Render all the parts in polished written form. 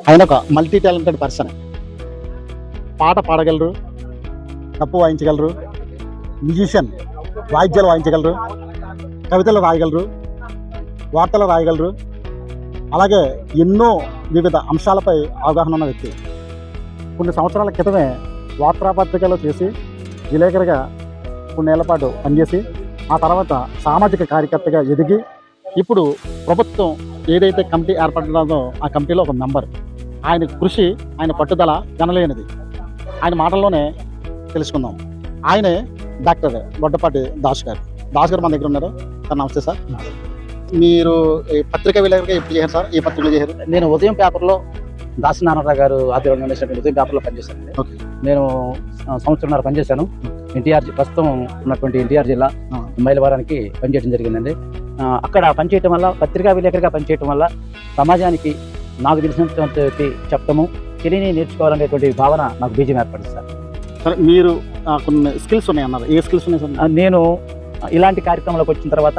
ఆయన ఒక multi talented person. పాట పాడగలరు, తప్పు వాయించగలరు, మ్యూజిషియన్, వాయిద్యాలు వాయించగలరు, కవితలు రాయగలరు, వార్తలు రాయగలరు. అలాగే ఎన్నో వివిధ అంశాలపై అవగాహన ఉన్న వ్యక్తి. కొన్ని సంవత్సరాల క్రితమే వార్తాపత్రికలో చేసి విలేకరిగా కొన్నేళ్ల పాటు పనిచేసి ఆ తర్వాత సామాజిక కార్యకర్తగా ఎదిగి ఇప్పుడు ప్రభుత్వం ఏదైతే కమిటీ ఏర్పడుతుందో ఆ కమిటీలో ఒక మెంబర్. ఆయన కృషి, ఆయన పట్టుదల గణలేనిది. ఆయన మాటల్లోనే తెలుసుకుందాం. ఆయనే డాక్టర్ బొడ్డపాటి దాస్ గారు. దాస్ గారు మన దగ్గర ఉన్నారు. సార్ నమస్తే సార్. మీరు పత్రికా విలేకరిగా ఎప్పుడు చేశారు సార్? ఏ పత్రికలో చేశారు? నేను ఉదయం పేపర్లో దాసి నారాయణరావు గారు ఆధ్వర్యంలో వేసినటువంటి ఉదయం పేపర్లో పనిచేశానండి. ఓకే. నేను సంవత్సరంన్నర పనిచేశాను. ఎన్టీఆర్ ప్రస్తుతం ఉన్నటువంటి ఎన్టీఆర్ జిల్లా మైలవరానికి పనిచేయడం జరిగిందండి. అక్కడ పనిచేయటం వల్ల, పత్రికా విలేకరిగా పనిచేయటం వల్ల సమాజానికి నాకు తెలిసినటువంటి చెప్పటము, తెలియని నేర్చుకోవాలనేటువంటి భావన నాకు బీజం ఏర్పడింది సార్. సరే, మీరు కొన్ని స్కిల్స్ ఉన్నాయన్నారు. ఏ స్కిల్స్ ఉన్నాయి సార్? నేను ఇలాంటి కార్యక్రమంలోకి వచ్చిన తర్వాత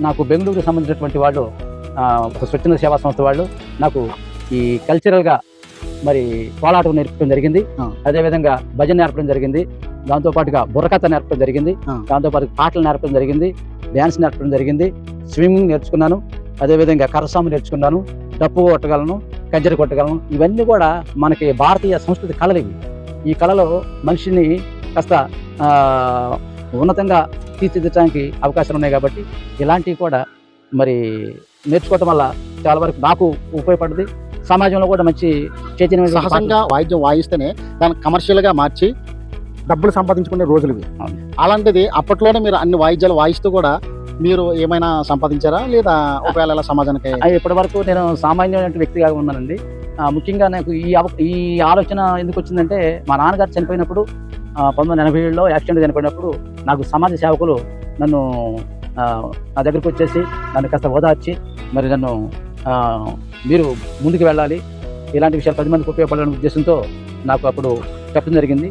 నాకు బెంగళూరుకు సంబంధించినటువంటి వాళ్ళు, ఒక స్వచ్ఛంద సేవా సంస్థ వాళ్ళు నాకు ఈ కల్చరల్గా మరి కోలాటం నేర్పడం జరిగింది. అదేవిధంగా భజన నేర్పడం జరిగింది. దాంతోపాటుగా బుర్రకథ నేర్పడం జరిగింది. దాంతోపాటు పాటలు నేర్పడం జరిగింది. డ్యాన్స్ నేర్పడం జరిగింది. స్విమ్మింగ్ నేర్చుకున్నాను. అదేవిధంగా కర్రసాము నేర్చుకున్నాను. డప్పు కొట్టగలను, కజ్జరి కొట్టగలను. ఇవన్నీ కూడా మనకి భారతీయ సంస్కృతి కళలు ఇవి. ఈ కళలో మనిషిని కాస్త ఉన్నతంగా తీర్చిదిద్దడానికి అవకాశాలు ఉన్నాయి. కాబట్టి ఇలాంటివి కూడా మరి నేర్చుకోవటం వల్ల చాలా వరకు నాకు ఉపయోగపడింది. సమాజంలో కూడా మంచి చైతన్యం. సహజంగా వాయిద్యం వాయిస్తేనే దాన్ని కమర్షియల్గా మార్చి డబ్బులు సంపాదించుకునే రోజులు ఇవి. అలాంటిది అప్పట్లోనే మీరు అన్ని వాయిద్యాలు వాయిస్తూ కూడా మీరు ఏమైనా సంపాదించారా, లేదా ఒకవేళ ఎలా సమాజానికి? ఇప్పటి వరకు నేను సామాన్యమైన వ్యక్తిగా ఉన్నానండి. ముఖ్యంగా నాకు ఈ ఆలోచన ఎందుకు వచ్చిందంటే, మా నాన్నగారు చనిపోయినప్పుడు 1987లో యాక్సిడెంట్ చనిపోయినప్పుడు నాకు సమాజ సేవకులు నన్ను నా దగ్గరికి వచ్చేసి నన్ను కాస్త ఓదార్చి మరి నన్ను మీరు ముందుకు వెళ్ళాలి, ఇలాంటి విషయాలు 10 మందికి ఉపయోగపడాలనే ఉద్దేశంతో నాకు అప్పుడు చెప్పడం జరిగింది.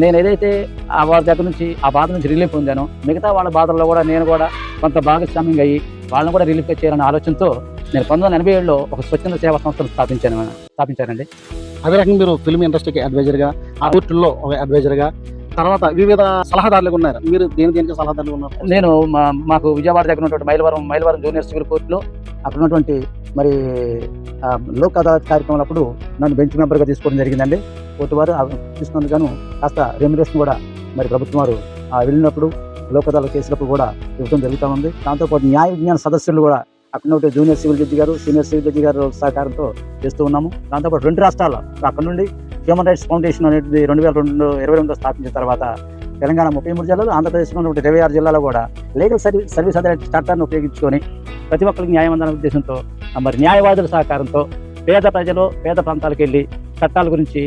నేను ఏదైతే వారి దగ్గర నుంచి ఆ బాధ నుంచి రిలీఫ్ పొందానో, మిగతా వాళ్ళ బాధల్లో కూడా నేను కూడా కొంత భాగస్వామ్యంగా అయ్యి వాళ్ళని కూడా రిలీఫ్ చేయాలనే ఆలోచనతో నేను 1987లో ఒక స్వచ్ఛంద సేవా సంస్థను స్థాపించానండి. అదే రకంగా మీరు ఫిల్మ్ ఇండస్ట్రీకి అడ్వైజర్గా, ఆ కోర్టుల్లో ఒక అడ్వైజర్గా, తర్వాత వివిధ సలహాదారులుగా ఉన్నారు. మీరు దేనికి సలహాదారులు ఉన్నారు? నేను మాకు విజయవాడ దగ్గర ఉన్నటువంటి మైలవరం జూనియర్ సివిల్ కోర్టులో అక్కడ ఉన్నటువంటి మరి లోక్ అదాలత్ కార్యక్రమాలప్పుడు నన్ను బెంచ్ మెంబర్గా తీసుకోవడం జరిగిందండి. కోర్టు వారు తీసుకున్నందుకు గాను కాస్త రెమ్యునరేషన్ కూడా మరి ప్రభుత్వం వారు వెళ్ళినప్పుడు లోక్ అదాలత్ కేసులప్పుడు కూడా ఇవ్వడం జరుగుతూ ఉంది. దాంతోపాటు న్యాయ విజ్ఞాన సదస్సులు కూడా అక్కడ ఉన్నటువంటి జూనియర్ సివిల్ జడ్జి గారు, సీనియర్ సివిల్ జడ్జి గారు సహకారంతో చేస్తూ ఉన్నాము. దాంతోపాటు 2 రాష్ట్రాల్లో అక్కడ నుండి హ్యూమన్ రైట్స్ ఫౌండేషన్ అనేది 2022 స్థాపించిన తర్వాత తెలంగాణ 33 జిల్లాలు, ఆంధ్రప్రదేశ్లో ఉన్నటువంటి 26 జిల్లాలో కూడా లీగల్ సర్వీస్ అథారిటీ చట్టాన్ని ఉపయోగించుకొని ప్రతి ఒక్కరికి న్యాయం అందాలనే ఉద్దేశంతో మరి న్యాయవాదుల సహకారంతో పేద ప్రాంతాలకు వెళ్ళి చట్టాల గురించి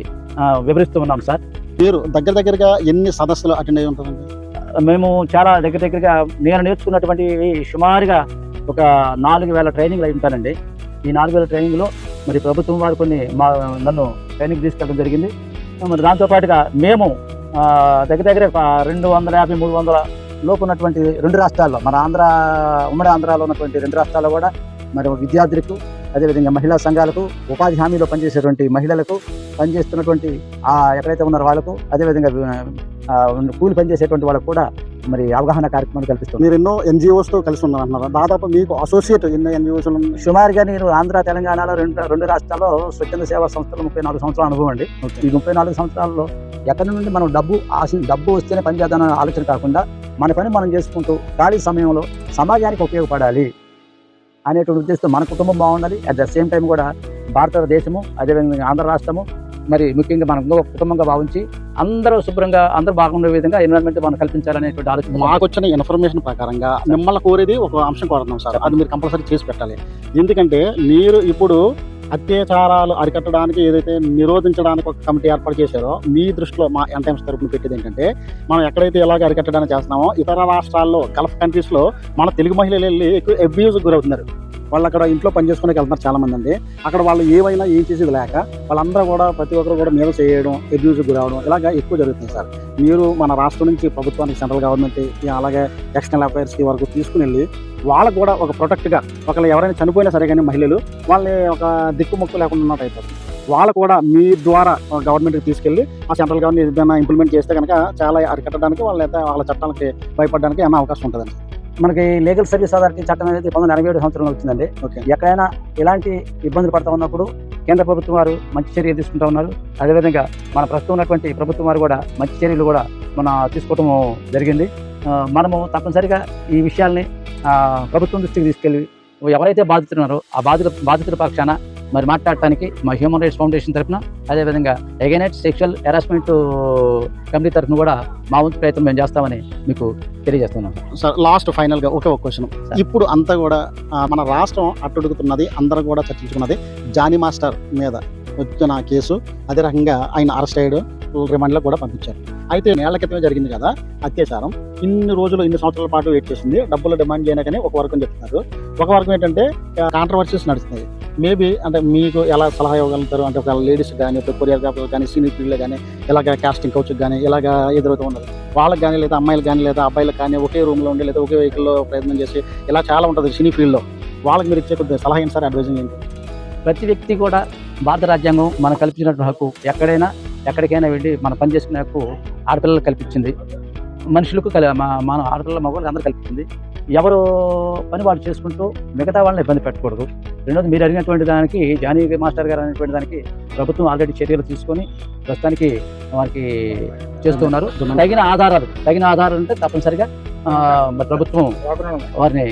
వివరిస్తూ ఉన్నాం సార్. మీరు దగ్గరగా ఎన్ని సదస్సులు అటెండ్ అయ్యి ఉంటారండి? మేము చాలా దగ్గరగా నేను నేర్చుకున్నటువంటి సుమారుగా ఒక 4000 ట్రైనింగ్లు అయి ఉంటానండి. ఈ 4000 ట్రైనింగ్లో మరి ప్రభుత్వం వారు కొన్ని నన్ను ట్రైనింగ్ తీసుకెళ్ళడం జరిగింది. మరి దాంతోపాటుగా మేము దగ్గర 250-300 లోపు ఉన్నటువంటి 2 రాష్ట్రాల్లో, మన ఉమ్మడి ఆంధ్రాలో ఉన్నటువంటి 2 రాష్ట్రాల్లో కూడా మరి విద్యార్థులకు, అదేవిధంగా మహిళా సంఘాలకు, ఉపాధి హామీలో పనిచేసేటువంటి మహిళలకు, పనిచేస్తున్నటువంటి ఎక్కడైతే ఉన్నారో వాళ్ళకు, అదేవిధంగా కూలి పనిచేసేటువంటి వాళ్ళకు కూడా మరి అవగాహన కార్యక్రమాలు కల్పిస్తుంది. మీరు ఎన్నో NGOస్తో కలిసి ఉన్నారన్నారు. దాదాపు మీకు అసోసియేట్ ఎన్నో NGOస్? సుమారుగా నేను ఆంధ్ర, తెలంగాణలో 2 రాష్ట్రాల్లో స్వచ్ఛంద సేవా సంస్థలు 34 సంవత్సరాల అనుభవం అండి. ఈ 34 సంవత్సరాల్లో ఎక్కడి నుండి మనం డబ్బు వస్తేనే పని చేద్దామనే ఆలోచన కాకుండా మన పని మనం చేసుకుంటూ ఖాళీ సమయంలో సమాజానికి ఉపయోగపడాలి అనేటువంటి ఉద్దేశంతో మన కుటుంబం బాగుండాలి, అట్ ద సేమ్ టైం కూడా భారతదేశము, అదేవిధంగా ఆంధ్ర రాష్ట్రము మరి ముఖ్యంగా మనం కుటుంబంగా భావించి అందరూ శుభ్రంగా, అందరూ బాగుండే విధంగా ఎన్విరాన్మెంట్ మనం కల్పించాలనేటువంటి ఆలోచన. మాకు వచ్చిన ఇన్ఫర్మేషన్ ప్రకారంగా మిమ్మల్ని కోరేది ఒక అంశం కోరుతున్నాం సార్. అది మీరు కంపల్సరీ చేసి పెట్టాలి. ఎందుకంటే మీరు ఇప్పుడు అత్యాచారాలు అరికట్టడానికి, ఏదైతే నిరోధించడానికి ఒక కమిటీ ఏర్పాటు చేశారో, మీ దృష్టిలో మా ఎంటైమ్స్ తరపున పెట్టేది ఏంటంటే, మనం ఎక్కడైతే ఎలాగ అరికట్టడానికి చేస్తున్నామో ఇతర రాష్ట్రాల్లో, గల్ఫ్ కంట్రీస్లో మన తెలుగు మహిళలు వెళ్ళి ఎక్కువ అబ్యూజ్ గురవుతున్నారు. వాళ్ళు అక్కడ ఇంట్లో పని చేసుకునే వెళ్తున్నారు చాలా మంది అండి. అక్కడ వాళ్ళు ఏమైనా ఏం చేసేది లేక వాళ్ళందరూ కూడా ప్రతి ఒక్కరు కూడా మీద చేయడం, అబ్యూజ్ గురవడం ఇలాగా ఎక్కువ జరుగుతుంది సార్. మీరు మన రాష్ట్రం నుంచి ప్రభుత్వానికి, సెంట్రల్ గవర్నమెంట్ అలాగే ఎక్స్టర్నల్ అఫైర్స్కి వరకు తీసుకుని వెళ్ళి వాళ్ళకు కూడా ఒక ప్రొటెక్ట్గా ఒకళ్ళు ఎవరైనా చనిపోయినా సరే కానీ మహిళలు వాళ్ళని ఒక దిక్కుముక్కు లేకుండా ఉన్నట్టు అయిపోతుంది. వాళ్ళు కూడా మీ ద్వారా గవర్నమెంట్కి తీసుకెళ్ళి ఆ సెంట్రల్ గవర్నమెంట్ ఏదైనా ఇంప్లిమెంట్ చేస్తే కనుక చాలా అరికట్టడానికి వాళ్ళ చట్టాలకి భయపడడానికి ఏమైనా అవకాశం ఉంటుందండి. మనకి లీగల్ సర్వీస్ అథారిటీ చట్టం అనేది 1987 సంవత్సరంలో వచ్చిందండి. ఓకే. ఎక్కడైనా ఇలాంటి ఇబ్బందులు పడతా ఉన్నప్పుడు కేంద్ర ప్రభుత్వం వారు మంచి చర్యలు తీసుకుంటూ ఉన్నారు. అదేవిధంగా మన ప్రస్తుతం ఉన్నటువంటి ప్రభుత్వం వారు కూడా మంచి చర్యలు కూడా తీసుకోవటం జరిగింది. మనము తప్పనిసరిగా ఈ విషయాల్ని ప్రభుత్వం దృష్టికి తీసుకెళ్ళి ఎవరైతే బాధితులు ఉన్నారో ఆ బాధితుల పక్షాన మరి మాట్లాడటానికి మా హ్యూమన్ రైట్స్ ఫౌండేషన్ తరఫున, అదేవిధంగా అగైనెస్ట్ సెక్షువల్ హెరాస్మెంట్ కమిటీ తరఫున కూడా మా వంతు ప్రయత్నం మేము చేస్తామని మీకు తెలియజేస్తున్నాం. సార్ లాస్ట్ ఫైనల్గా ఒకే ఒక క్వశ్చన్. ఇప్పుడు అంతా కూడా మన రాష్ట్రం అట్టుడుగుతున్నది, అందరూ కూడా చర్చించుకున్నది జానీ మాస్టర్ మీద వచ్చిన కేసు. అదే రకంగా ఆయన అరెస్ట్ అయ్యాడు, రిమాండ్లో కూడా పంపించారు. అయితే నేళ్ల క్రితమే జరిగింది కదా అత్యాచారం. ఇన్ని సంవత్సరాల పాటు వెయిట్ చేసింది. డబ్బులు డిమాండ్ చేయనా కానీ ఒక వర్గం చెప్తున్నారు. ఒక వర్గం ఏంటంటే కాంట్రవర్సీస్ నడుస్తున్నాయి. మేబీ అంటే మీకు ఎలా సలహా ఇవ్వగలుగుతారు? అంటే ఒక లేడీస్ కానీ, కొరియోగ్రాఫర్ కానీ, సీనియర్ ఫీల్డ్లో కానీ, ఇలాగ కాస్టింగ్ కౌచ్కి కానీ ఇలాగ ఎదురవుతూ ఉన్నది. వాళ్ళకి కానీ, లేదా అమ్మాయిలకు కానీ, లేదా అబ్బాయిలకు కానీ ఒకే రూమ్లో ఉండి లేదా ఒకే వెహికల్లో ప్రయత్నం చేసి ఇలా చాలా ఉంటుంది సినీ ఫీల్డ్లో. వాళ్ళకి మీరు ఇచ్చే కొద్దిగా సలహా ఏంటి సార్, అడ్వైజింగ్ ఏంటి? ప్రతి వ్యక్తి కూడా భారత రాజ్యాంగం మనకు కల్పించినటువంటి హక్కు ఎక్కడికైనా వెళ్ళి మనం పని చేసుకునే హక్కు ఆడపిల్లలకు కల్పించింది. మనుషులకు మన ఆడపిల్లల మగవాళ్ళకి అందరూ కల్పించింది. ఎవరు పని వాళ్ళు చేసుకుంటూ మిగతా వాళ్ళని ఇబ్బంది పెట్టకూడదు. రెండోది మీరు అడిగినటువంటి దానికి జానీ మాస్టర్ గారు అనేటువంటి దానికి ప్రభుత్వం ఆల్రెడీ చర్యలు తీసుకొని ప్రస్తుతానికి వారికి చేస్తూ ఉన్నారు. తగిన ఆధారాలు ఉంటే తప్పనిసరిగా ప్రభుత్వం వారిని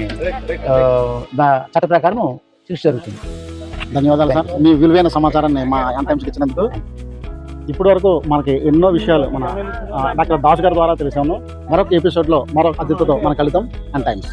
చట్ట ప్రకారం శిక్ష జరుగుతుంది. ధన్యవాదాలు సార్, మీ విలువైన సమాచారాన్ని మా యాంగ్ టైమ్స్కి ఇచ్చినందుకు. ఇప్పటి వరకు మనకి ఎన్నో విషయాలు మన డాక్టర్ దాస్ గారి ద్వారా తెలిసాము. మరొక ఎపిసోడ్లో మరొక అతిథితో మనం కలుద్దాం. Young times.